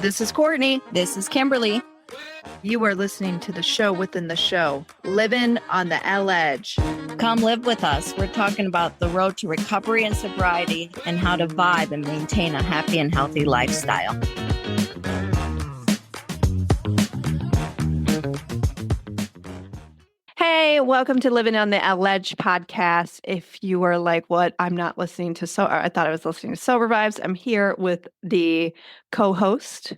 This is Courtney. This is Kimberly. You are listening to the show within the show, Livin on the Elledge. Come live with us. We're talking about the road to recovery and sobriety and how to vibe and maintain a happy and healthy lifestyle. Hey, welcome to Livin on the Elledge podcast. If you are like, what? I'm not listening to I thought I was listening to Sober Vibes. I'm here with the co-host,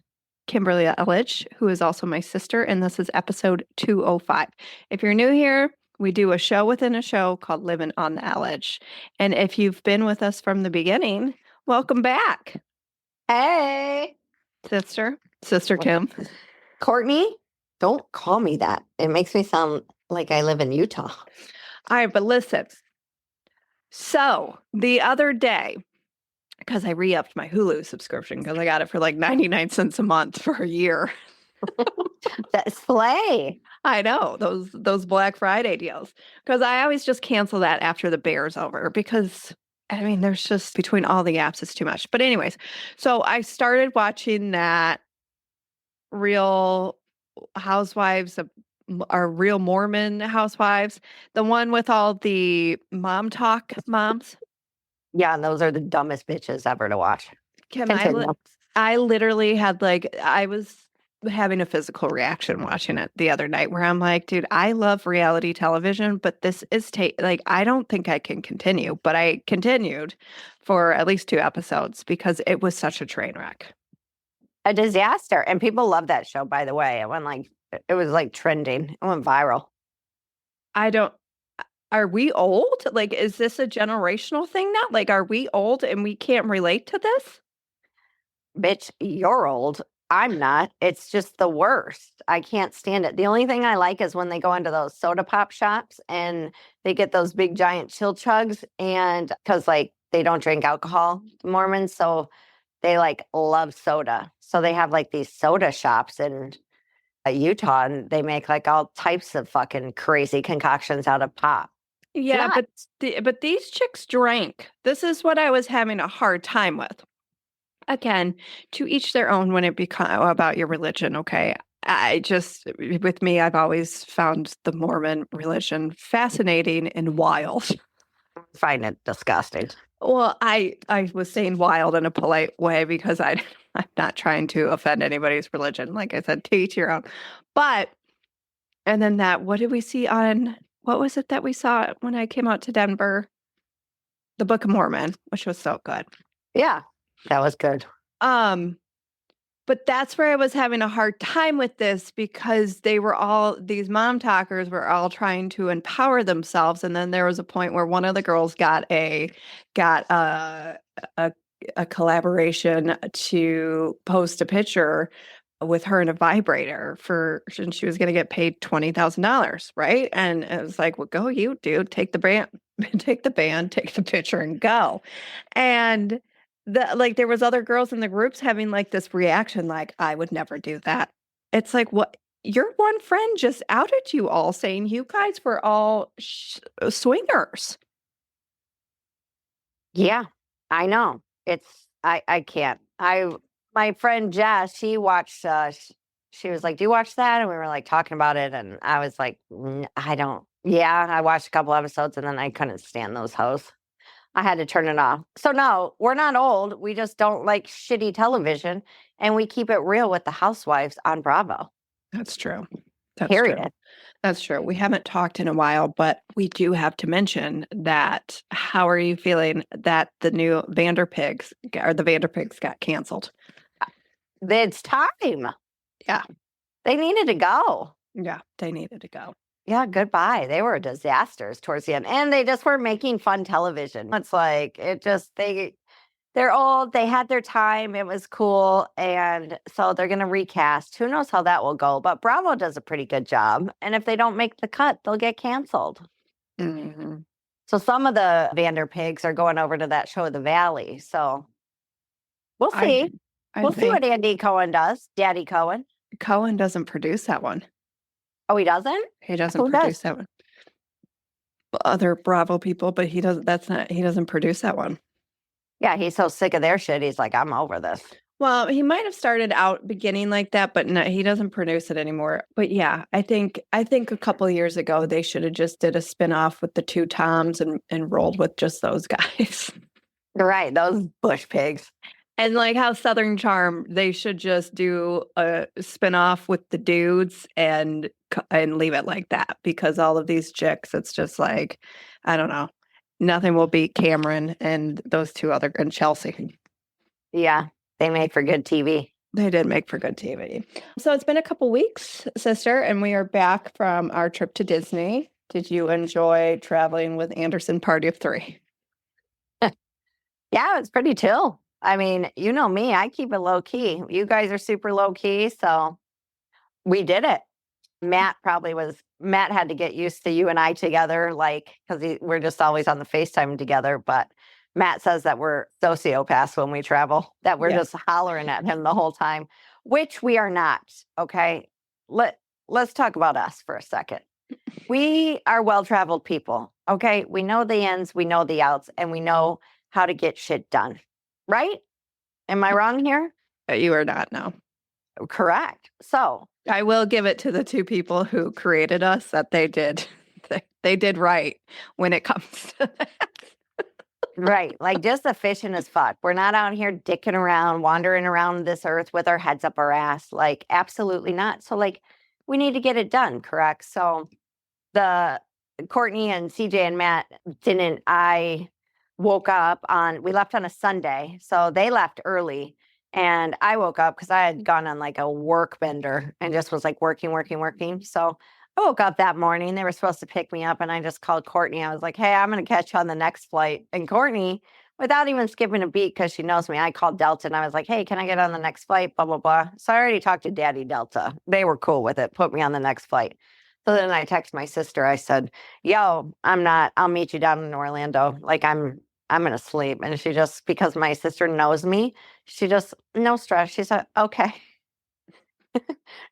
Kimberly Elledge, who is also my sister, and this is episode 205. If you're new here, we do a show within a show called Livin on the Elledge. And if you've been with us from the beginning, welcome back. Hey, Sister Kim. Courtney, don't call me that. It makes me sound like I live in Utah. All right, but listen. So the other day, because I re-upped my Hulu subscription because I got it for like 99 cents a month for a year. That slay. I know, those Black Friday deals. Because I always just cancel that after the Bear's over because, I mean, there's just, between all the apps, it's too much. But anyways, so I started watching that Real Housewives of our Real Mormon Housewives, the one with all the mom talk moms. Yeah, and those are the dumbest bitches ever to watch. Kim, I literally had I was having a physical reaction watching it the other night where I'm like, dude, I love reality television, but this is I don't think I can continue. But I continued for at least 2 episodes because it was such a train wreck. A disaster. And people love that show, by the way. It was trending. It went viral. Are we old? Is this a generational thing now? Are we old and we can't relate to this? Bitch, you're old. I'm not. It's just the worst. I can't stand it. The only thing I like is when they go into those soda pop shops and they get those big giant chill chugs, and because they don't drink alcohol, the Mormons, so they love soda. So they have these soda shops in Utah, and they make all types of fucking crazy concoctions out of pop. Yeah, but these chicks drank. This is what I was having a hard time with. Again, to each their own when it becomes about your religion, okay? With me, I've always found the Mormon religion fascinating and wild. I find it disgusting. Well, I was saying wild in a polite way because I'm not trying to offend anybody's religion. Like I said, to each your own. But, and then what did we see on, what was it that we saw when I came out to Denver? The Book of Mormon, which was so good. Yeah, that was good. But that's where I was having a hard time with this because these mom talkers were all trying to empower themselves. And then there was a point where one of the girls got a collaboration to post a picture with her in a vibrator and she was going to get paid $20,000, right? And it was like, well, go you, dude, take the band, take the picture and go. And there was other girls in the groups having this reaction, I would never do that. It's what? Your one friend just outed you all saying you guys were all swingers. Yeah, I know. I can't. My friend Jess, she watched, she was like, do you watch that? And we were talking about it. And I was like, I don't. Yeah, I watched a couple episodes and then I couldn't stand those hoes. I had to turn it off. So no, we're not old. We just don't like shitty television, and we keep it real with the housewives on Bravo. That's true. Period. True. That's true. We haven't talked in a while, but we do have to mention that. How are you feeling that the new Vanderpigs got canceled? It's time. Yeah. They needed to go. Yeah, they needed to go. Yeah, goodbye. They were disasters towards the end. And they just were making fun television. It's they're old. They had their time. It was cool. And so they're going to recast. Who knows how that will go? But Bravo does a pretty good job. And if they don't make the cut, they'll get canceled. Mm-hmm. So some of the Vanderpigs are going over to that show, The Valley. So we'll see. We'll see what Andy Cohen does. Daddy Cohen. Cohen doesn't produce that one. Oh, he doesn't? He doesn't produce that one. Other Bravo people, but he doesn't produce that one. Yeah, he's so sick of their shit. He's like, I'm over this. Well, he might have started out beginning like that, but no, he doesn't produce it anymore. But yeah, I think a couple of years ago they should have just did a spin-off with the two Toms and rolled with just those guys. Right, those bush pigs. And like how Southern Charm, they should just do a spin-off with the dudes and leave it like that, because all of these chicks, it's just like, I don't know. Nothing will beat Cameron and those two other and Chelsea. Yeah, they made for good TV. They did make for good TV. So it's been a couple weeks, sister, and we are back from our trip to Disney. Did you enjoy traveling with Anderson Party of Three? Yeah, it's pretty chill. I mean, you know me, I keep it low key. You guys are super low key, so we did it. Matt had to get used to you and I together, like, because we're just always on the FaceTime together. But Matt says that we're sociopaths when we travel, that we're just hollering at him the whole time, which we are not. Okay. Let's talk about us for a second. We are well-traveled people. Okay. We know the ins, we know the outs, and we know how to get shit done. Right? Am I wrong here? You are not, no. Correct. So I will give it to the two people who created us that they did. They did right when it comes to that. right. Like just efficient as fuck. We're not out here dicking around, wandering around this earth with our heads up our ass. Like, absolutely not. So, like, we need to get it done, correct? So, the Courtney and CJ and Matt didn't. We left on a Sunday. So, they left early. And I woke up because I had gone on like a work bender and just was like working, working, working. So, I woke up that morning. They were supposed to pick me up, and I just called Courtney. I was like, hey, I'm going to catch you on the next flight. And Courtney, without even skipping a beat, because she knows me, I called Delta and I was like, hey, can I get on the next flight? Blah, blah, blah. So I already talked to Daddy Delta. They were cool with it. Put me on the next flight. So then I texted my sister. I said, yo, I'll meet you down in Orlando. Like, I'm going to sleep. And she just, because my sister knows me, she just, no stress. She said, okay,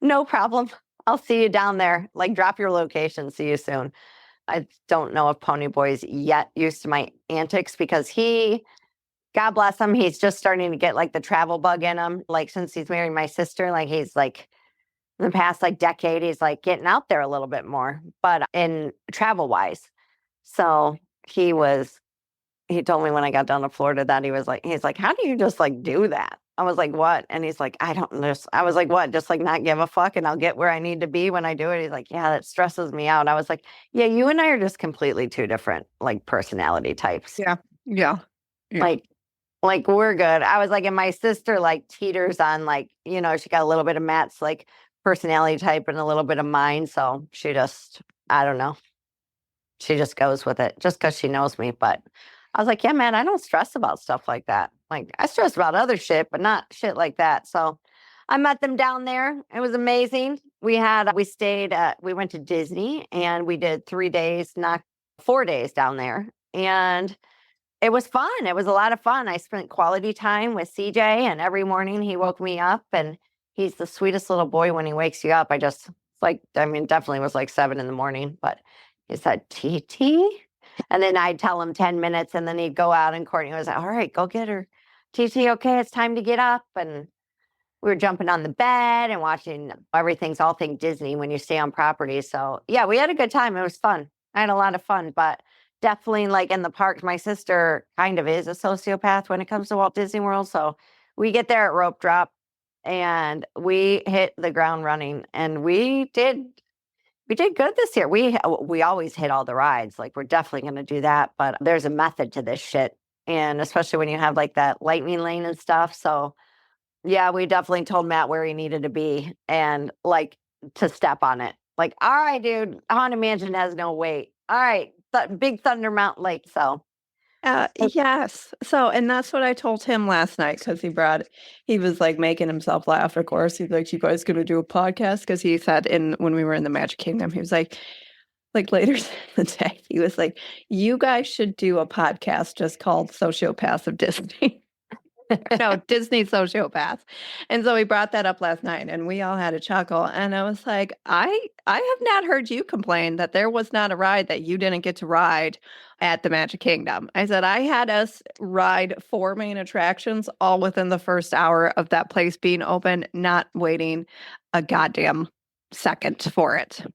no problem. I'll see you down there. Like, drop your location. See you soon. I don't know if Ponyboy's yet used to my antics, because God bless him, he's just starting to get like the travel bug in him. Like, since he's married my sister, like he's like in the past like decade, he's like getting out there a little bit more, but in travel wise. So he told me when I got down to Florida that he's like, how do you just like do that? I was like, what? And he's like, I was like, what? Just like not give a fuck and I'll get where I need to be when I do it. He's like, yeah, that stresses me out. I was like, yeah, you and I are just completely two different like personality types. Yeah. Yeah. Like we're good. I was like, and my sister like teeters on like, she got a little bit of Matt's like personality type and a little bit of mine. So she just, I don't know. She just goes with it just because she knows me. But I was like, yeah, man, I don't stress about stuff like that. Like, I stress about other shit, but not shit like that. So I met them down there. It was amazing. We went to Disney and we did 3 days, not 4 days down there. And it was fun. It was a lot of fun. I spent quality time with CJ, and every morning he woke me up, and he's the sweetest little boy when he wakes you up. Definitely was like 7 a.m, but he said, TT. And then I'd tell him 10 minutes, and then he'd go out, and Courtney was like, all right, go get her. TT, okay, it's time to get up. And we were jumping on the bed and watching everything's all thing Disney when you stay on property. So yeah, we had a good time. It was fun. I had a lot of fun, but definitely like in the parks, my sister kind of is a sociopath when it comes to Walt Disney World. So we get there at rope drop and we hit the ground running, and we did good this year. We always hit all the rides. Like, we're definitely going to do that, but there's a method to this shit. And especially when you have like that lightning lane and stuff. So yeah, we definitely told Matt where he needed to be and like to step on it. Like, all right, dude, Haunted Mansion has no weight. All right, Big Thunder Mountain Lake. So yes. So, and that's what I told him last night, because he was like making himself laugh, of course. He's like, you guys going to do a podcast? Because he said when we were in the Magic Kingdom, he was like later in the day, he was like, you guys should do a podcast just called Sociopaths of Disney. No, Disney sociopath. And so we brought that up last night and we all had a chuckle. And I was like, I have not heard you complain that there was not a ride that you didn't get to ride at the Magic Kingdom. I said, I had us ride 4 main attractions all within the first hour of that place being open, not waiting a goddamn second for it.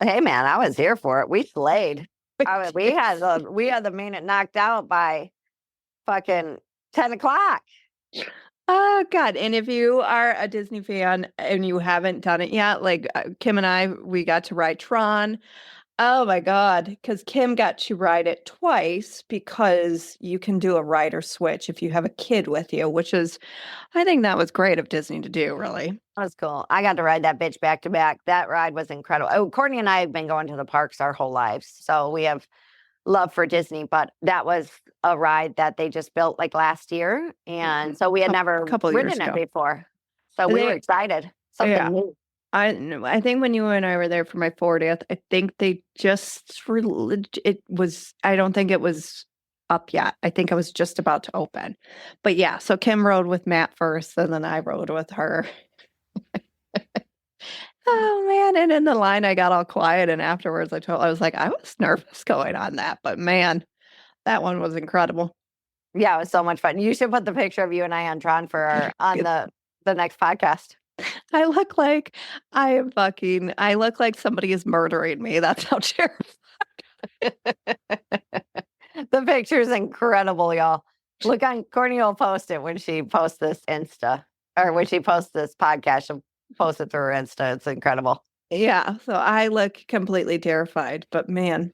Hey man, I was here for it. We slayed. We had the minute knocked out by fucking 10 o'clock. Oh God. And if you are a Disney fan and you haven't done it yet, like Kim and I, we got to ride Tron. Oh my God. Because Kim got to ride it twice because you can do a rider switch if you have a kid with you, which is, I think that was great of Disney to do, really. That was cool. I got to ride that bitch back to back. That ride was incredible. Oh, Courtney and I have been going to the parks our whole lives. So we have love for Disney, but that was a ride that they just built like last year. And so we had never ridden it before. So we were excited. Something new. I think when you and I were there for my 40th, I think they just I don't think it was up yet. I think it was just about to open. But yeah, so Kim rode with Matt first and then I rode with her. Oh man, and in the line I got all quiet and afterwards I was like, I was nervous going on that, but man, that one was incredible. Yeah, it was so much fun. You should put the picture of you and I on Tron for the next podcast. I look like I look like somebody is murdering me. That's how terrified. The picture is incredible, y'all. Look on Courtney will post it when she posts this Insta or when she posts this podcast. She'll post it through her Insta. It's incredible. Yeah. So I look completely terrified, but man,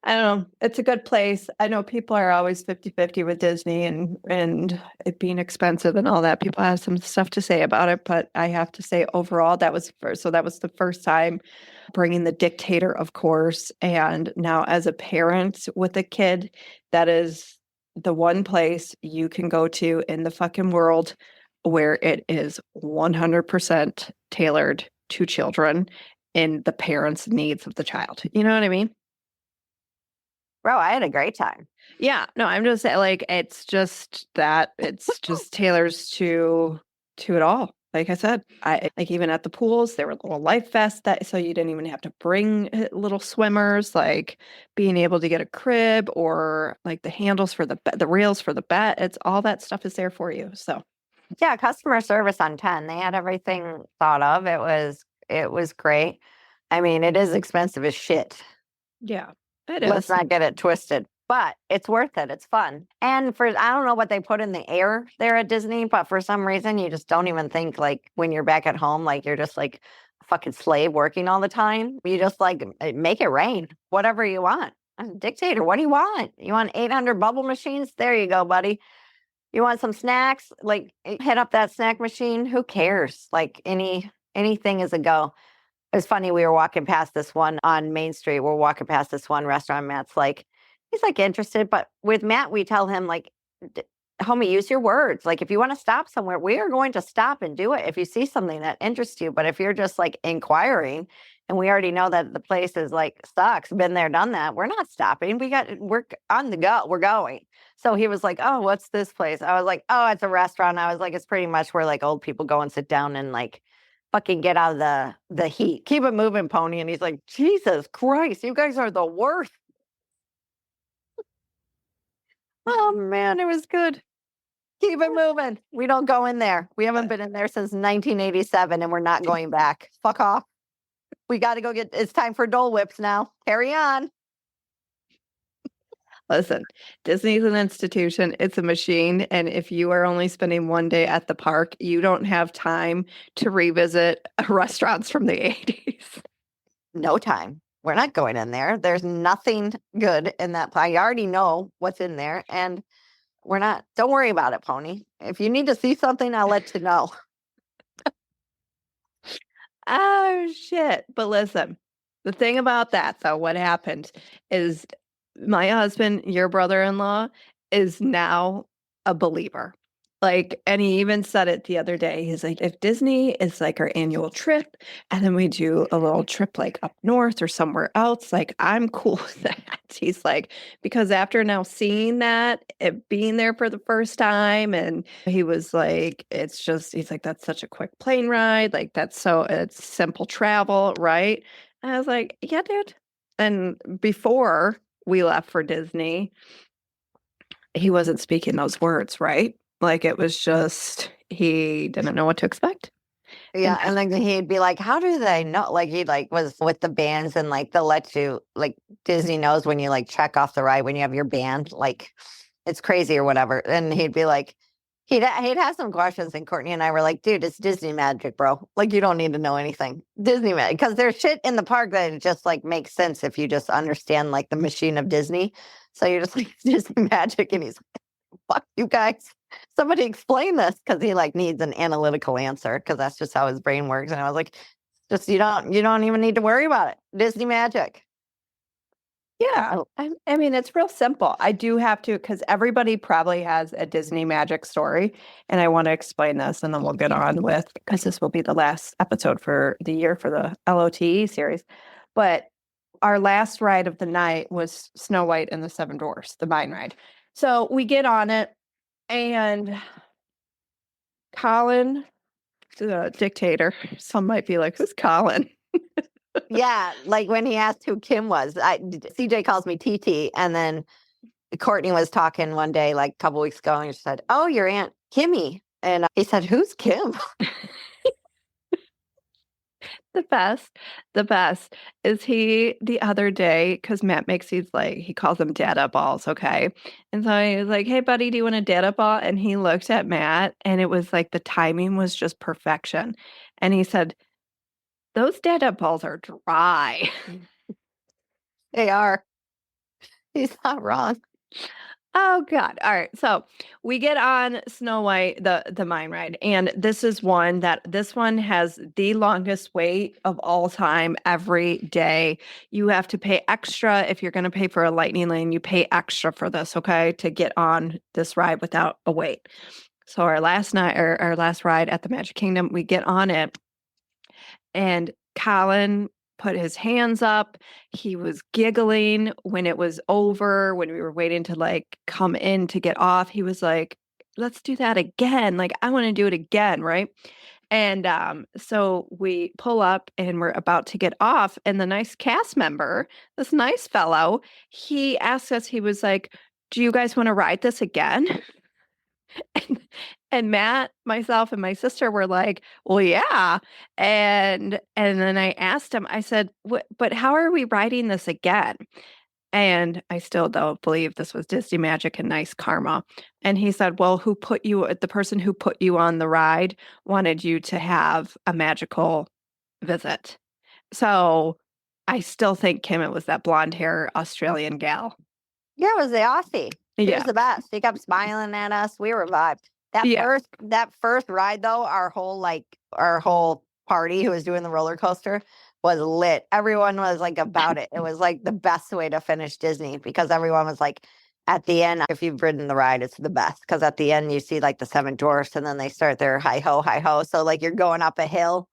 I don't know. It's a good place. I know people are always 50-50 with Disney and it being expensive and all that. People have some stuff to say about it, but I have to say overall that was the first time bringing the dictator, of course, and now as a parent with a kid, that is the one place you can go to in the fucking world where it is 100% tailored to children and the parents' needs of the child. You know what I mean? Bro, I had a great time. Yeah, no, I'm just saying, like, it's just tailors to it all. Like I said, I like even at the pools, there were little life vests so you didn't even have to bring little swimmers, like being able to get a crib or like the handles for the rails for the bed. It's all that stuff is there for you. So yeah, customer service on 10. They had everything thought of. It was great. I mean, it is expensive as shit. Yeah, it is. Let's not get it twisted. But it's worth it. It's fun. And I don't know what they put in the air there at Disney, but for some reason, you just don't even think like when you're back at home, like you're just like a fucking slave working all the time. You just like make it rain, whatever you want. I'm a dictator. What do you want? You want 800 bubble machines? There you go, buddy. You want some snacks? Like hit up that snack machine. Who cares? Like anything is a go. It was funny. We were walking past this one on Main Street. We're walking past this one restaurant. Matt's like, he's like interested, but with Matt, we tell him like, homie, use your words. Like if you want to stop somewhere, we are going to stop and do it if you see something that interests you. But if you're just like inquiring and we already know that the place is like sucks, been there, done that, we're not stopping. We're on the go. We're going. So he was like, oh, what's this place? I was like, oh, it's a restaurant. I was like, it's pretty much where like old people go and sit down and like fucking get out of the heat. Keep it moving, Pony. And he's like, Jesus Christ, you guys are the worst. Oh man, it was good. Keep it moving. We don't go in there. We haven't been in there since 1987 and we're not going back. Fuck off. We got to go it's time for Dole Whips now. Carry on. Listen, Disney's an institution. It's a machine. And if you are only spending one day at the park, you don't have time to revisit restaurants from the 80s. No time. We're not going in there. There's nothing good in that pie. You already know what's in there. And we're not. Don't worry about it, Pony. If you need to see something, I'll let you know. Oh, shit. But listen, the thing about that, though, what happened is my husband, your brother-in-law, is now a believer. Like, and he even said it the other day. He's like, if Disney is like our annual trip, and then we do a little trip like up north or somewhere else, like I'm cool with that. He's like, because after now seeing that, it being there for the first time, and he was like, it's just, he's like, that's such a quick plane ride. Like, it's simple travel, right? And I was like, yeah, dude. And before we left for Disney, he wasn't speaking those words, right? Like it was just he didn't know what to expect. Yeah, and then he'd be like, "How do they know?" Like he like was with the bands, and like they'll let you like Disney knows when you like check off the ride when you have your band, like it's crazy or whatever. And he'd be like, he'd have some questions, and Courtney and I were like, "Dude, it's Disney magic, bro. Like you don't need to know anything, Disney magic, because there's shit in the park that it just like makes sense if you just understand like the machine of Disney. So you're just like Disney magic, and he's like, fuck you guys." Somebody explain this because he like needs an analytical answer because that's just how his brain works. And I was like, just you don't even need to worry about it. Disney magic. Yeah, I mean, it's real simple. I do have to, because everybody probably has a Disney magic story, and I want to explain this, and then we'll get on with, because this will be the last episode for the year for the LOTE series. But our last ride of the night was Snow White and the Seven Dwarfs, the mine ride. So we get on it, and Colin, the dictator, some might be like, who's Colin? Yeah, like when he asked who Kim was, CJ calls me TT, and then Courtney was talking one day, like a couple weeks ago, and she said, "Oh, your Aunt Kimmy," and he said, "Who's Kim?" The best is he the other day, because Matt makes these like, he calls them data balls, okay? And so he was like, hey, buddy, do you want a data ball? And he looked at Matt, and it was like the timing was just perfection. And he said, those data balls are dry. They are. He's not wrong. Oh God. All right. So we get on Snow White, the mine ride. And this one has the longest wait of all time every day. You have to pay extra if you're going to pay for a lightning lane, you pay extra for this, okay, to get on this ride without a wait. So our last night or our last ride at the Magic Kingdom, we get on it, and Colin put his hands up. He was giggling when it was over, when we were waiting to like come in to get off. He was like, let's do that again. Like, I want to do it again. Right. And so we pull up and we're about to get off. And the nice cast member, this nice fellow, he asked us, he was like, do you guys want to ride this again? And, and Matt, myself, and my sister were like, "Well, yeah." And then I asked him. I said, But how are we writing this again?" And I still don't believe this was Disney magic and nice karma. And he said, "Well, the person who put you on the ride wanted you to have a magical visit." So I still think, Kim, it was that blonde hair Australian gal. Yeah, it was the Aussie. He Yeah, was the best. He kept smiling at us. We were vibed. yeah. That first ride though, our whole party who was doing the roller coaster was lit. Everyone was like about it. It was like the best way to finish Disney because everyone was like at the end, if you've ridden the ride, it's the best. Because at the end you see like the seven dwarfs and then they start their hi ho, hi ho. So like you're going up a hill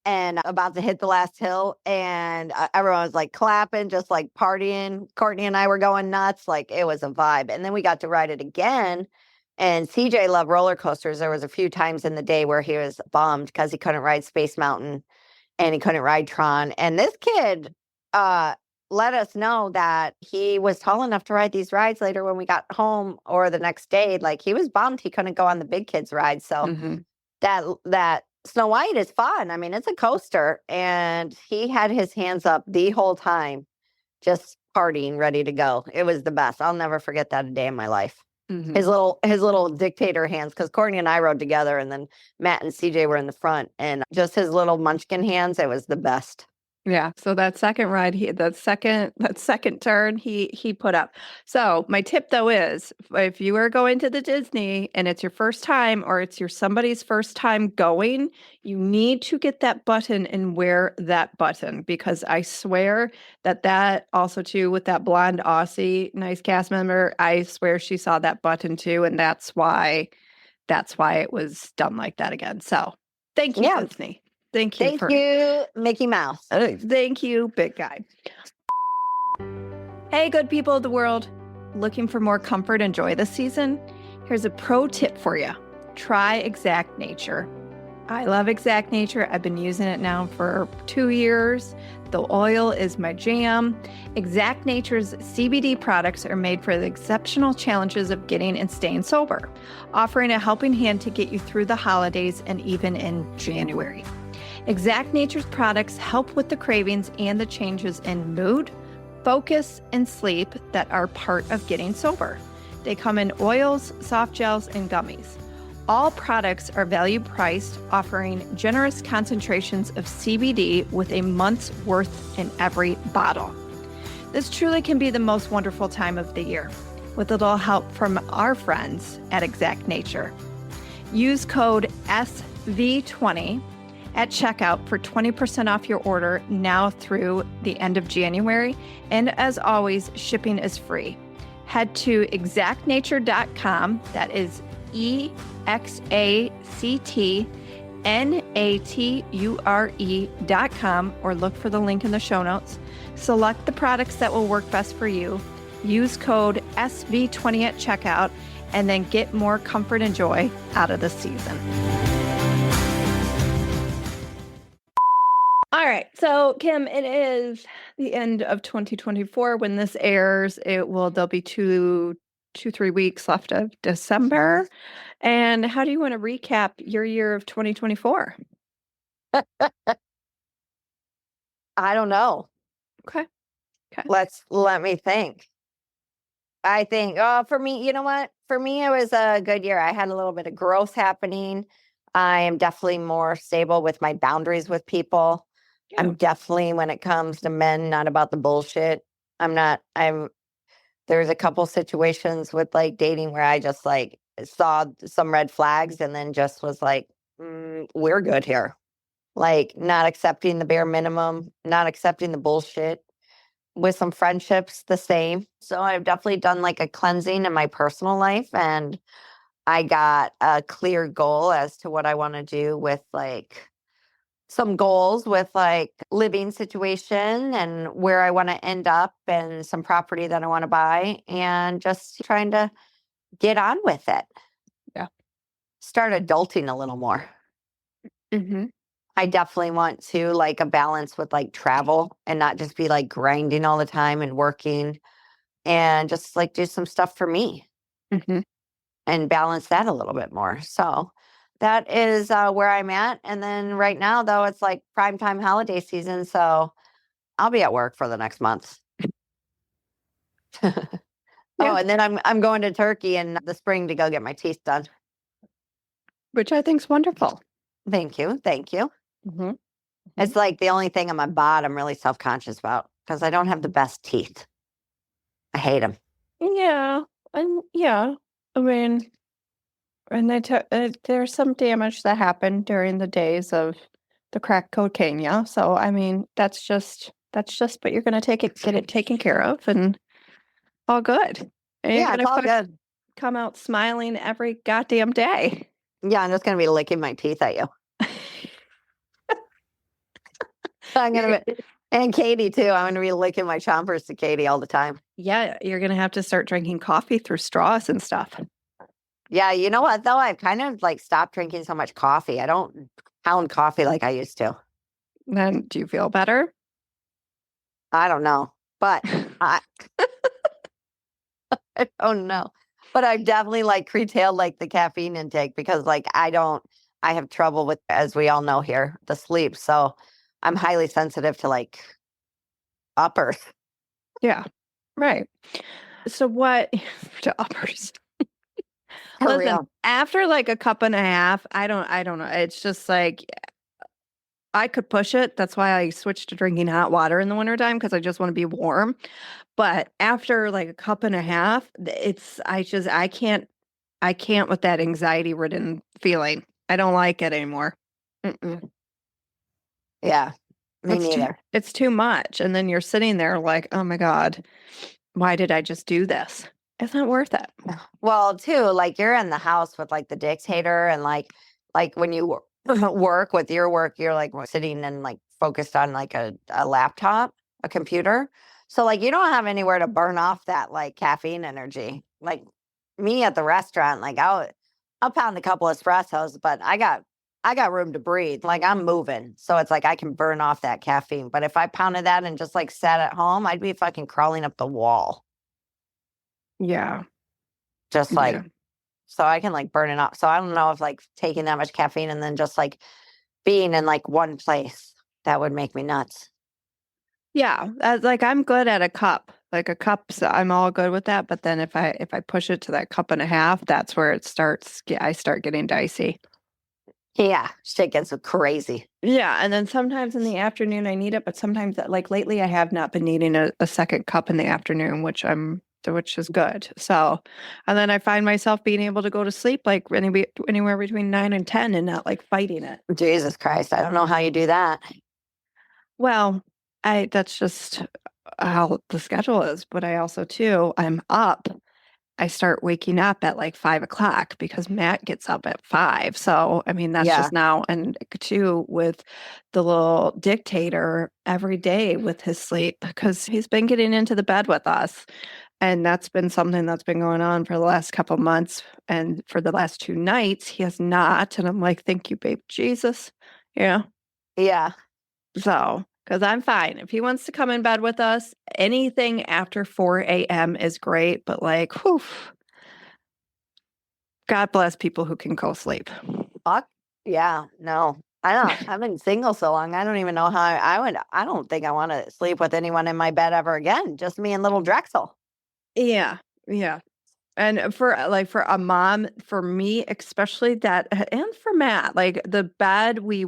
and about to hit the last hill and everyone was like clapping, just like partying. Courtney and I were going nuts. Like it was a vibe. And then we got to ride it again. And CJ loved roller coasters. There was a few times in the day where he was bummed because he couldn't ride Space Mountain and he couldn't ride Tron. And this kid let us know that he was tall enough to ride these rides later when we got home or the next day. Like he was bummed he couldn't go on the big kids ride. So Mhm. that Snow White is fun. I mean, it's a coaster, and he had his hands up the whole time, just partying, ready to go. It was the best. I'll never forget that a day in my life. Mhm. His little dictator hands, because Courtney and I rode together, and then Matt and CJ were in the front, and just his little munchkin hands. It was the best. Yeah, so that second ride, that second turn, he put up. So my tip though is, if you are going to the Disney and it's your first time or it's somebody's first time going, you need to get that button and wear that button, because I swear that also too with that blonde Aussie nice cast member, I swear she saw that button too, and that's why that's why it was done like that again. So thank you, Yeah. Disney. Thank you. Thank you, Mickey Mouse. Thank you, big guy. Hey, good people of the world. Looking for more comfort and joy this season? Here's a pro tip for you. Try Exact Nature. I love Exact Nature. I've been using it now for 2 years. The oil is my jam. Exact Nature's CBD products are made for the exceptional challenges of getting and staying sober, offering a helping hand to get you through the holidays and even in January. Exact Nature's products help with the cravings and the changes in mood, focus, and sleep that are part of getting sober. They come in oils, soft gels, and gummies. All products are value priced, offering generous concentrations of CBD with a month's worth in every bottle. This truly can be the most wonderful time of the year, with a little help from our friends at Exact Nature. Use code SV20 at checkout for 20% off your order now through the end of January. And as always, shipping is free. Head to exactnature.com. That is EXACTNATURE.com, or look for the link in the show notes. Select the products that will work best for you. Use code SV20 at checkout, and then get more comfort and joy out of the season. All right. So, Kim, it is the end of 2024 when this airs. There'll be 3 weeks left of December. And how do you want to recap your year of 2024? I don't know. Okay. Let me think. I think, for me, you know what? For me, it was a good year. I had a little bit of growth happening. I am definitely more stable with my boundaries with people. Yeah. I'm definitely, when it comes to men, not about the bullshit. There's a couple situations with like dating where I just like saw some red flags and then just was like, we're good here. Like not accepting the bare minimum, not accepting the bullshit. With some friendships, the same. So I've definitely done like a cleansing in my personal life, and I got a clear goal as to what I want to do with like some goals with like living situation and where I want to end up and some property that I want to buy, and just trying to get on with it. Yeah. Start adulting a little more. Mm-hmm. I definitely want to like a balance with like travel and not just be like grinding all the time and working, and just like do some stuff for me and balance that a little bit more. So that is where I'm at. And then right now, though, it's like primetime holiday season. So I'll be at work for the next month. Yeah. Oh, and then I'm going to Turkey in the spring to go get my teeth done. Which I think is wonderful. Thank you. Thank you. Mm-hmm. It's like the only thing on my body I'm really self-conscious about because I don't have the best teeth. I hate them. Yeah. And yeah. I mean, and there's some damage that happened during the days of the crack cocaine. Yeah. So, I mean, that's just, but you're going to get it taken care of, and all good. And Yeah, it's all good. Come out smiling every goddamn day. Yeah, I'm just going to be licking my teeth at you. And Katie too. I'm going to be licking my chompers to Katie all the time. Yeah, you're going to have to start drinking coffee through straws and stuff. Yeah, you know what though? I've kind of like stopped drinking so much coffee. I don't pound coffee like I used to. Then do you feel better? I don't know, but I don't know. But I've definitely like curtailed like the caffeine intake because like I have trouble with, as we all know here, the sleep. So I'm highly sensitive to like uppers. Yeah, right. So what to uppers? For Listen, real. after like a cup and a half, I don't know. It's just like I could push it. That's why I switched to drinking hot water in the wintertime, because I just want to be warm. But after like a cup and a half, I can't with that anxiety ridden feeling. I don't like it anymore. Mm-mm. Yeah, me neither. It's too much. And then you're sitting there like, oh my God, why did I just do this? It's not worth it. Well, too, like you're in the house with like the dictator and like when you work with your work, you're like sitting and like focused on like a laptop, a computer. So like you don't have anywhere to burn off that like caffeine energy. Like me at the restaurant, like I'll pound a couple espressos, but I got room to breathe. Like I'm moving. So it's like I can burn off that caffeine. But if I pounded that and just like sat at home, I'd be fucking crawling up the wall. Yeah. Just like Yeah. so I can like burn it off. So I don't know if like taking that much caffeine and then just like being in like one place that would make me nuts. Yeah. Like I'm good at a cup. Like a cup, so I'm all good with that. But then if I push it to that cup and a half, that's where it starts. I start getting dicey. Yeah, shit gets crazy. Yeah, and then sometimes in the afternoon I need it, but sometimes like lately I have not been needing a second cup in the afternoon, which is good. So, and then I find myself being able to go to sleep like anywhere between 9 and 10 and not like fighting it. Jesus Christ, I don't know how you do that. Well, that's just how the schedule is, but I also too, I'm up. I start waking up at like 5 o'clock because Matt gets up at 5. So, I mean, that's Yeah. just now. And too, with the little dictator every day with his sleep, because he's been getting into the bed with us. And that's been something that's been going on for the last couple months. And for the last 2 nights, he has not. And I'm like, thank you, babe, Jesus. Yeah. Yeah. So, because I'm fine. If he wants to come in bed with us, anything after 4 a.m. is great. But like, whew, God bless people who can co-sleep. Fuck. Yeah. No. I've been single so long. I don't even know how I don't think I want to sleep with anyone in my bed ever again. Just me and little Drexel. Yeah. Yeah. And for a mom, for me especially that, and for Matt, like the bed, we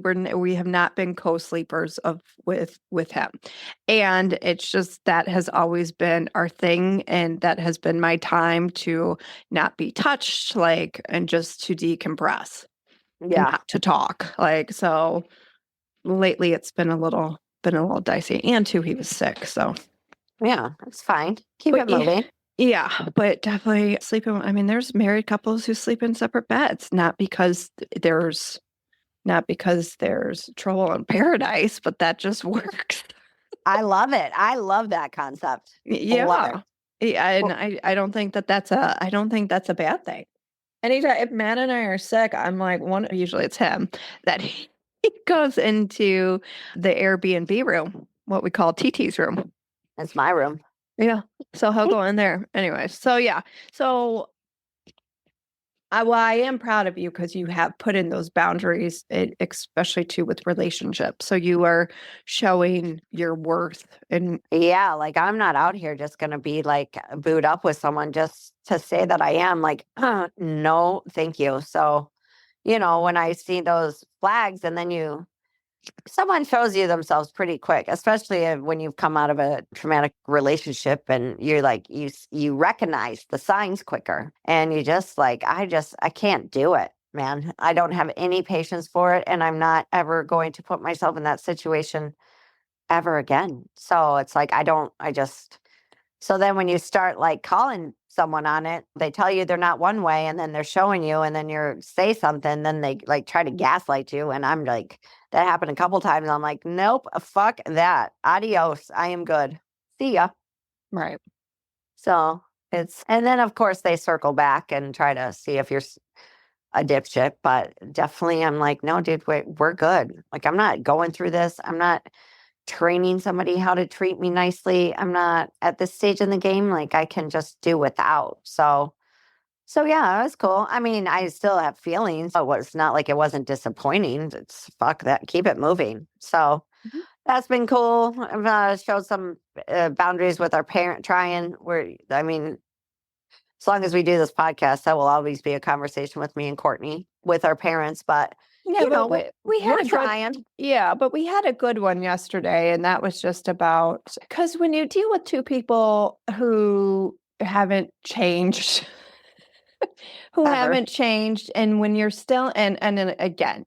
have not been co-sleepers with him, and it's just that has always been our thing, and that has been my time to not be touched, like, and just to decompress and Yeah. not to talk, like. So lately, it's been a little dicey, and too, he was sick, so. Yeah. It's fine. Keep But it moving. yeah, but definitely sleeping. I mean, there's married couples who sleep in separate beds, not because there's trouble in paradise, but that just works. I love it. I love that concept. Love Yeah. it. Yeah, and Well, I don't think that's a bad thing. Anytime if Matt and I are sick, I'm like usually it's him that he goes into the Airbnb room, what we call TT's room. it's my room. Yeah. So he'll go in there anyway. So yeah. So I am proud of you because you have put in those boundaries, especially too with relationships. So you are showing your worth and Yeah, like I'm not out here just gonna be like booed up with someone just to say that I am. Like, no, thank you. So, when I see those flags and then someone shows you themselves pretty quick, especially when you've come out of a traumatic relationship and you're like you recognize the signs quicker and you just like I can't do it, man. I don't have any patience for it and I'm not ever going to put myself in that situation ever again. So it's like so then when you start like calling someone on it, they tell you they're not one way and then they're showing you and then you say something, then they like try to gaslight you. And I'm like, that happened a couple times. I'm like, nope, fuck that. Adios. I am good. See ya. right. So and then of course they circle back and try to see if you're a dipshit, but definitely I'm like, no, dude, we're good. Like I'm not going through this. I'm not training somebody how to treat me nicely. I'm not at this stage in the game. Like I can just do without. So yeah, it was cool. I mean, I still have feelings. It was not like it wasn't disappointing. It's fuck that. Keep it moving. So Mhm. that's been cool. I've showed some boundaries with our parent trying I mean, as long as we do this podcast, that will always be a conversation with me and Courtney with our parents. But Yeah, but we had we're a good, trying. yeah, but we had a good one yesterday, and that was just about because when you deal with two people who haven't changed, Ever. and when you're still and then again,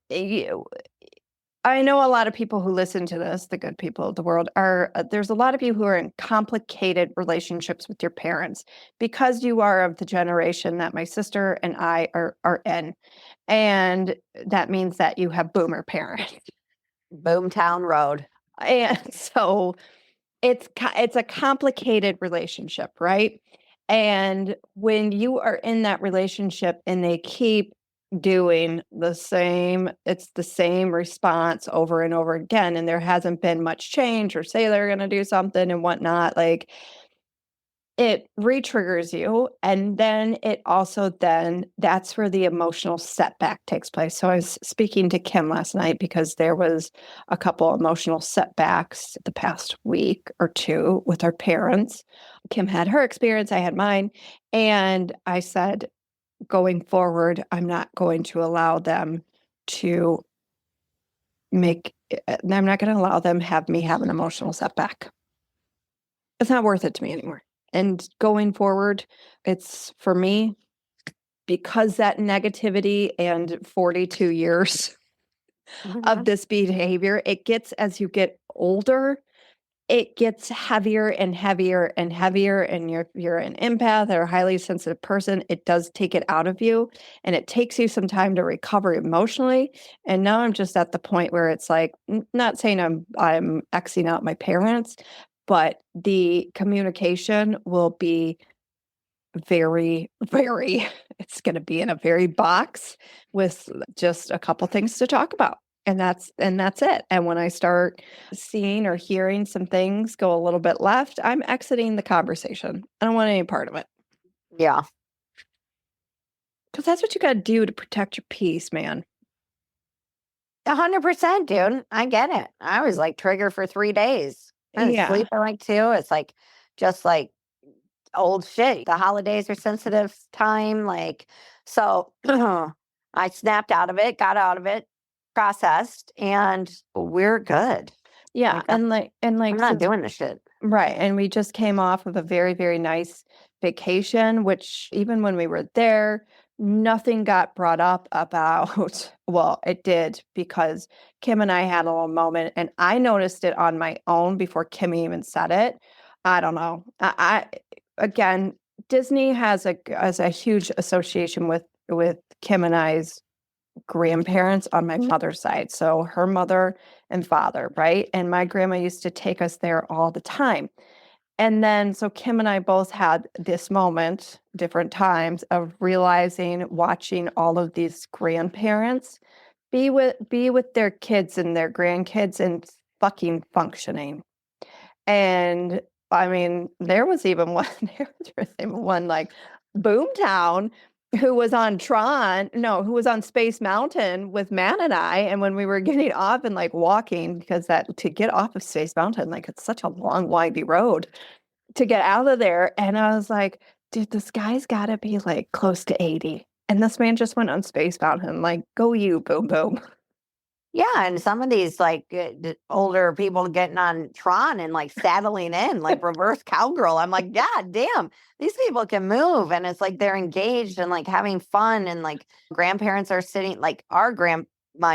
I know a lot of people who listen to this, the good people of the world, are there's a lot of you who are in complicated relationships with your parents because you are of the generation that my sister and I are in. And that means that you have boomer parents. Boomtown Road. And so it's a complicated relationship, right? And when you are in that relationship and they keep doing it's the same response over and over again, and there hasn't been much change, or say they're going to do something and whatnot, like it re-triggers you. And then that's where the emotional setback takes place. So I was speaking to Kim last night because there was a couple emotional setbacks the past week or two with our parents. Kim had her experience, I had mine. And I said, going forward, I'm not going to allow them to I'm not going to allow them have me have an emotional setback. It's not worth it to me anymore. And going forward, it's for me, because that negativity and 42 years of this behavior, it gets, as you get older, it gets heavier and heavier and heavier. And you're an empath or a highly sensitive person. It does take it out of you, and it takes you some time to recover emotionally. And now I'm just at the point where it's like, not saying I'm Xing out my parents, but the communication will be very, very, it's going to be in a very box with just a couple things to talk about. And that's it. And when I start seeing or hearing some things go a little bit left, I'm exiting the conversation. I don't want any part of it. Yeah. Because that's what you got to do to protect your peace, man. 100%, dude. I get it. I was like triggered for 3 days. I didn't Yeah. sleep for like 2. It's like just like old shit. The holidays are sensitive time. Like, so I snapped out of it, got out of it, processed, and we're good. Yeah. Like, and I'm not doing this shit. Right. And we just came off of a very, very nice vacation, which even when we were there, nothing got brought up about, well, it did, because Kim and I had a little moment and I noticed it on my own before Kim even said it. I don't know. Again, Disney has a huge association with Kim and I's grandparents on my mother's side. So her mother and father, right? And my grandma used to take us there all the time. And then so Kim and I both had this moment, different times, of realizing, watching all of these grandparents be with their kids and their grandkids and fucking functioning. And I mean, there was even one, like Boomtown who was on who was on Space Mountain with Matt and I. And when we were getting off and like walking, because to get off of Space Mountain, like it's such a long, windy road to get out of there. And I was like, dude, this guy's got to be like close to 80. And this man just went on Space Mountain, like, go you, boom, boom. Yeah, and some of these like older people getting on Tron and like saddling in like reverse cowgirl. I'm like, God damn, these people can move, and it's like they're engaged and like having fun, and like grandparents are sitting like our grandma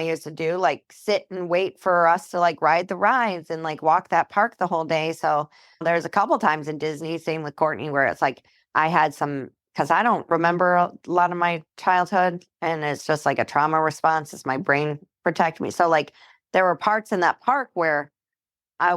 used to do, like sit and wait for us to like ride the rides and like walk that park the whole day. So there's a couple times in Disney, same with Courtney, where it's like I had some, because I don't remember a lot of my childhood, and it's just like a trauma response. It's my brain protect me. So like there were parts in that park where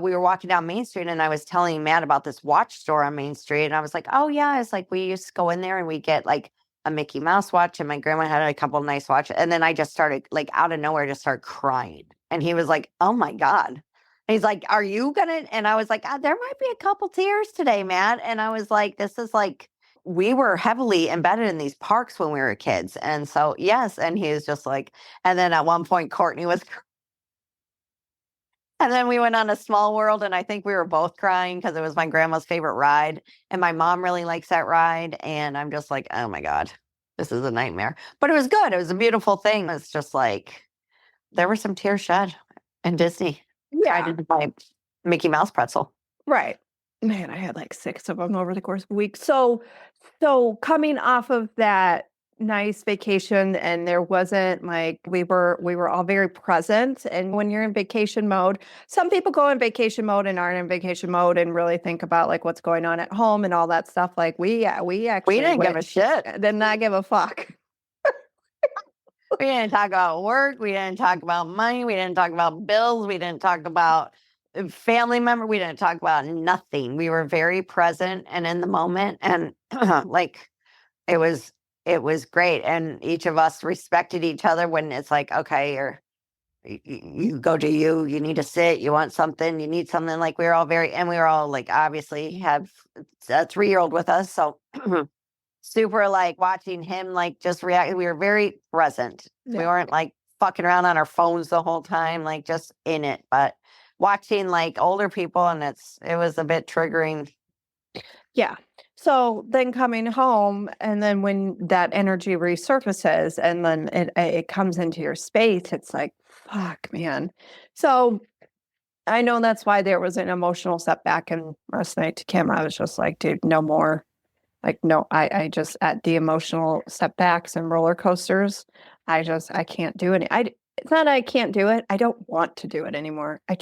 we were walking down Main Street, and I was telling Matt about this watch store on Main Street. And I was like, oh yeah, it's like we used to go in there and we get like a Mickey Mouse watch, and my grandma had a couple of nice watches. And then I just started like out of nowhere, just started crying. And he was like, oh my God. And he's like, are you gonna? And I was like, there might be a couple tears today, Matt. And I was like, this is like, we were heavily embedded in these parks when we were kids. And so, yes. And he was just like, and then at one point, Courtney was, and then we went on a Small World, and I think we were both crying because it was my grandma's favorite ride. And my mom really likes that ride. And I'm just like, oh my God, this is a nightmare. But it was good. It was a beautiful thing. It's just like, there were some tears shed in Disney. Yeah. I did my Mickey Mouse pretzel. Right. Man, I had like 6 of them over the course of a week. So coming off of that nice vacation, and there wasn't like we were all very present. And when you're in vacation mode, some people go in vacation mode and aren't in vacation mode and really think about like what's going on at home and all that stuff. Like we actually We didn't give a shit. did not give a fuck. We didn't talk about work. We didn't talk about money. We didn't talk about bills. We didn't talk about family member. We didn't talk about nothing. We were very present and in the moment. And like it was great. And each of us respected each other when it's like, okay, you go to you need to sit, you want something, you need something. Like we were all and we were all like, obviously have a 3-year-old with us. So super like watching him like just react. We were very present. Yeah. We weren't like fucking around on our phones the whole time, like just in it. But watching like older people, and it was a bit triggering. Yeah. So then coming home, and then when that energy resurfaces and then it comes into your space, it's like, fuck, man. So I know that's why there was an emotional setback. And last night to Kim, I was just like, dude, no more. Like, no, I just at the emotional setbacks and roller coasters, I can't do it. It's not I can't do it. I don't want to do it anymore. I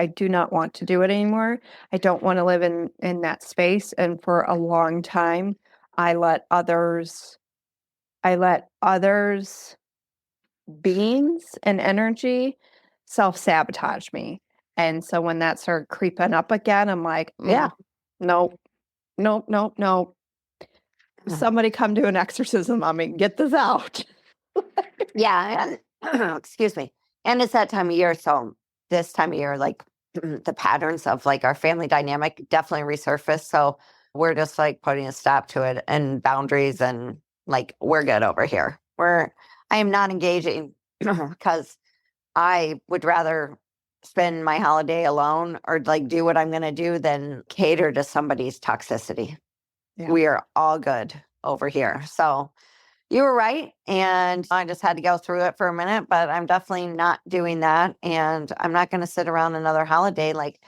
do not want to do it anymore. I don't want to live in that space. And for a long time, I let others beings and energy self-sabotage me. And so when that started creeping up again, I'm like, Yeah. nope. Somebody come do an exorcism on me. Get this out. Yeah. Excuse me. And it's that time of year. So this time of year, like the patterns of like our family dynamic definitely resurface. So we're just like putting a stop to it and boundaries, and like we're good over here. I am not engaging because I would rather spend my holiday alone or like do what I'm going to do than cater to somebody's toxicity. Yeah. We are all good over here. So you were right. And I just had to go through it for a minute, but I'm definitely not doing that. And I'm not going to sit around another holiday like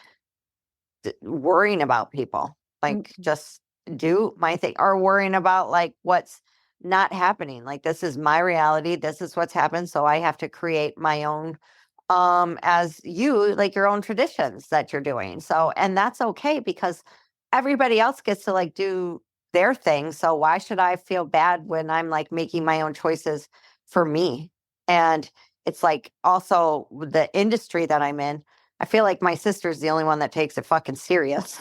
worrying about people. Like just do my thing, or worrying about like what's not happening. Like this is my reality. This is what's happened. So I have to create my own as you like your own traditions that you're doing. So, and that's okay because everybody else gets to like do their thing. So why should I feel bad when I'm like making my own choices for me? And it's like also the industry that I'm in, I feel like my sister's the only one that takes it fucking serious.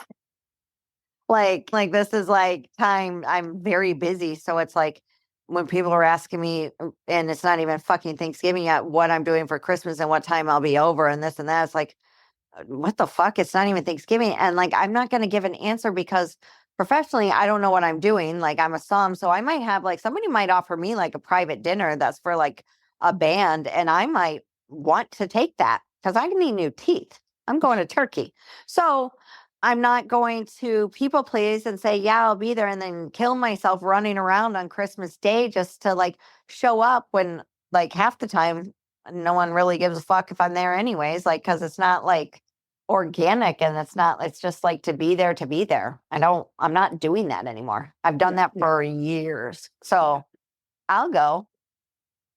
Like this is like time I'm very busy. So it's like when people are asking me, and it's not even fucking Thanksgiving yet, what I'm doing for Christmas and what time I'll be over and this and that. It's like, what the fuck? It's not even Thanksgiving. And like, I'm not going to give an answer because professionally, I don't know what I'm doing. Like I'm a somm. So I might have like, somebody might offer me like a private dinner that's for like a band. And I might want to take that because I need new teeth. I'm going to Turkey. So I'm not going to people please and say, yeah, I'll be there, and then kill myself running around on Christmas Day just to like show up when like half the time no one really gives a fuck if I'm there anyways. Like, cause it's not like organic, and it's just like to be there. I'm not doing that anymore. I've done that for years. So I'll go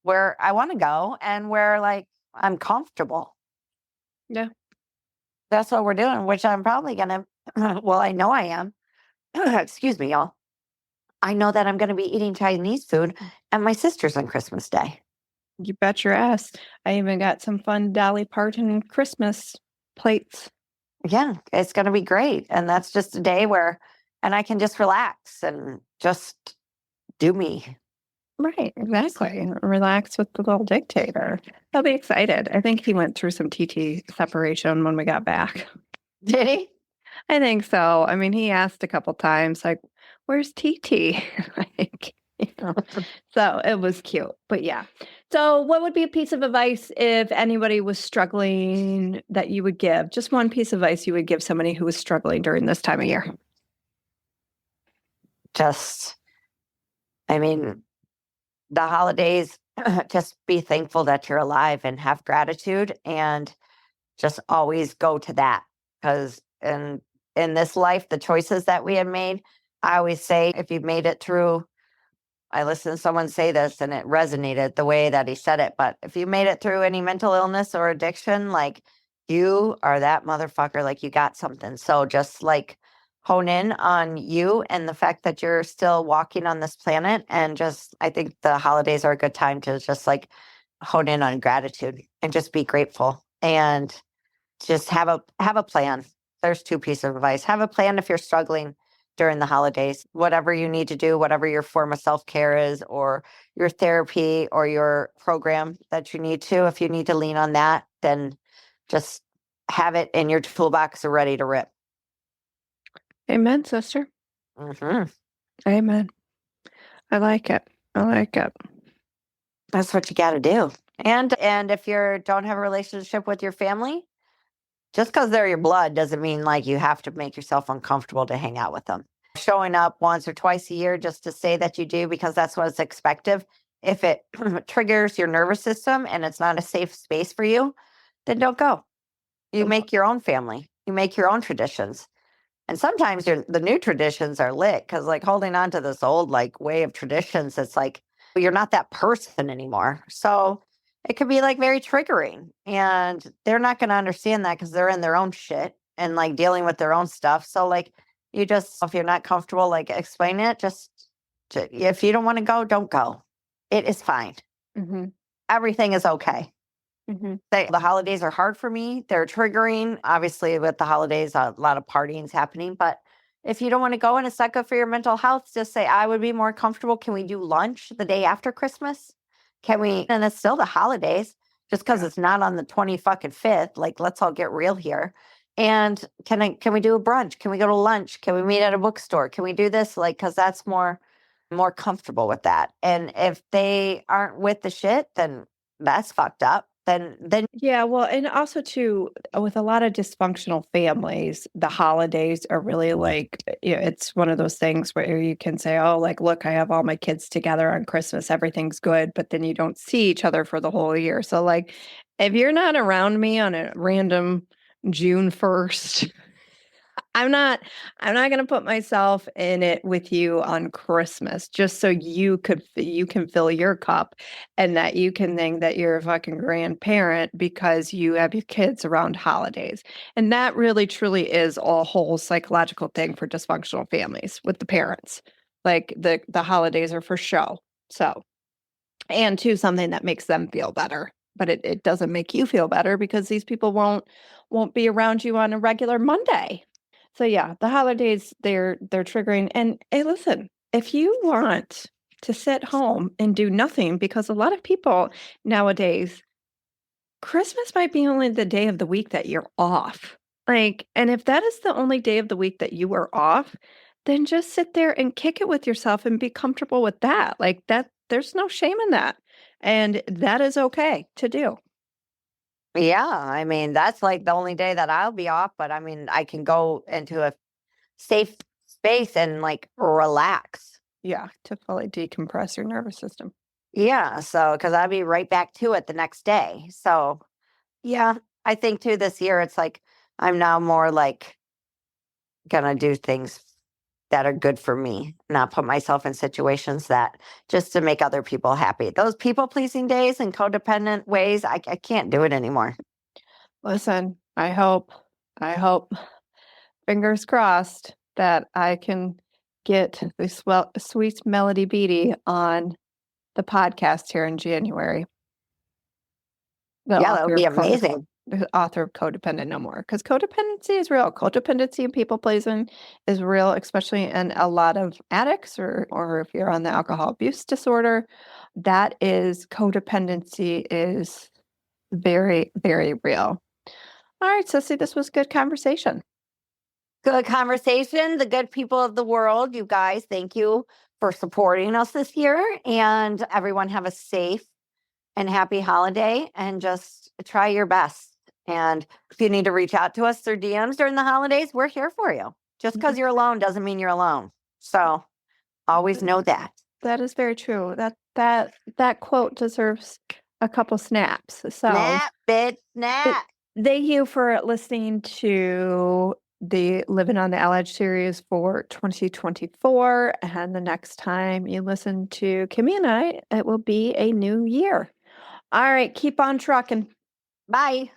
where I want to go and where like I'm comfortable. Yeah. That's what we're doing, which I'm probably going to, well, I know I am. Excuse me, y'all. I know that I'm going to be eating Chinese food at my sister's on Christmas Day. You bet your ass. I even got some fun Dolly Parton Christmas plates. Yeah, it's going to be great. And that's just a day and I can just relax and just do me. Right, exactly. Relax with the little dictator. I'll be excited. I think he went through some TT separation when we got back. Did he? I think so. I mean, he asked a couple times, like, where's TT? Like, so it was cute. But yeah. So what would be a piece of advice if anybody was struggling that you would give? Just one piece of advice you would give somebody who was struggling during this time of year. The holidays, just be thankful that you're alive and have gratitude, and just always go to that. Because in this life, the choices that we have made, I always say, if you've made it through I listened to someone say this and it resonated the way that he said it. But if you made it through any mental illness or addiction, like you are that motherfucker, like you got something. So just like hone in on you and the fact that you're still walking on this planet. And just, I think the holidays are a good time to just like hone in on gratitude and just be grateful and just have a plan. There's two pieces of advice. Have a plan if you're struggling during the holidays, whatever you need to do, whatever your form of self-care is, or your therapy or your program that you need to. If you need to lean on that, then just have it in your toolbox ready to rip. Amen, sister. Mm-hmm. Amen. I like it. I like it. That's what you got to do. And if you don't have a relationship with your family, just because they're your blood doesn't mean like you have to make yourself uncomfortable to hang out with them. Showing up once or twice a year just to say that you do because that's what's expected. If it triggers your nervous system and it's not a safe space for you, then don't go. You make your own family. You make your own traditions. And sometimes the new traditions are lit because like holding on to this old like way of traditions, it's like you're not that person anymore. So it could be like very triggering and they're not going to understand that because they're in their own shit and like dealing with their own stuff. So like you just, if you're not comfortable, like explain it, if you don't want to go, don't go. It is fine. Mm-hmm. Everything is okay. Mm-hmm. The holidays are hard for me. They're triggering. Obviously, with the holidays, a lot of partying is happening. But if you don't want to go and it's not good for your mental health, just say, I would be more comfortable. Can we do lunch the day after Christmas? Can we? And it's still the holidays, just because it's not on the 25th. Like, let's all get real here. And can we do a brunch? Can we go to lunch? Can we meet at a bookstore? Can we do this? Like, because that's more comfortable with that. And if they aren't with the shit, then that's fucked up. Then Yeah, well, and also too, with a lot of dysfunctional families, the holidays are really like, it's one of those things where you can say, oh, like, look, I have all my kids together on Christmas, everything's good, but then you don't see each other for the whole year. So, like, if you're not around me on a random June 1st, I'm not going to put myself in it with you on Christmas just so you can fill your cup and that you can think that you're a fucking grandparent because you have your kids around holidays. And that really truly is a whole psychological thing for dysfunctional families with the parents. Like the holidays are for show. So, and too, something that makes them feel better. But it doesn't make you feel better because these people won't be around you on a regular Monday. So yeah, the holidays they're triggering. And hey, listen, if you want to sit home and do nothing, because a lot of people nowadays, Christmas might be only the day of the week that you're off. Like, and if that is the only day of the week that you are off, then just sit there and kick it with yourself and be comfortable with that. Like that, there's no shame in that. And that is okay to do. yeah, I mean, that's like the only day that I'll be off, but I mean, I can go into a safe space and like relax. Yeah, to fully decompress your nervous system. Yeah, so because I'll be right back to it the next day. So yeah, I think too this year it's like I'm now more like gonna do things that are good for me, not put myself in situations that just to make other people happy. Those people pleasing days and codependent ways, I can't do it anymore. Listen, I hope, fingers crossed, that I can get this sweet Melody Beatty on the podcast here in January. Yeah, that would be amazing. The author of Codependent No More, because codependency is real. Codependency and people pleasing is real, especially in a lot of addicts or if you're on the alcohol abuse disorder. That is codependency is very, very real. All right, Sissy, this was good conversation. Good conversation. The good people of the world, you guys, thank you for supporting us this year. And everyone have a safe and happy holiday and just try your best. And if you need to reach out to us through DMs during the holidays, we're here for you. Just because you're alone doesn't mean you're alone. So always know that. That is very true. That quote deserves a couple snaps. So Snap, bitch, snap. thank you for listening to the Living on the Elledge series for 2024. And the next time you listen to Kimmy and I, it will be a new year. All right, keep on trucking. Bye.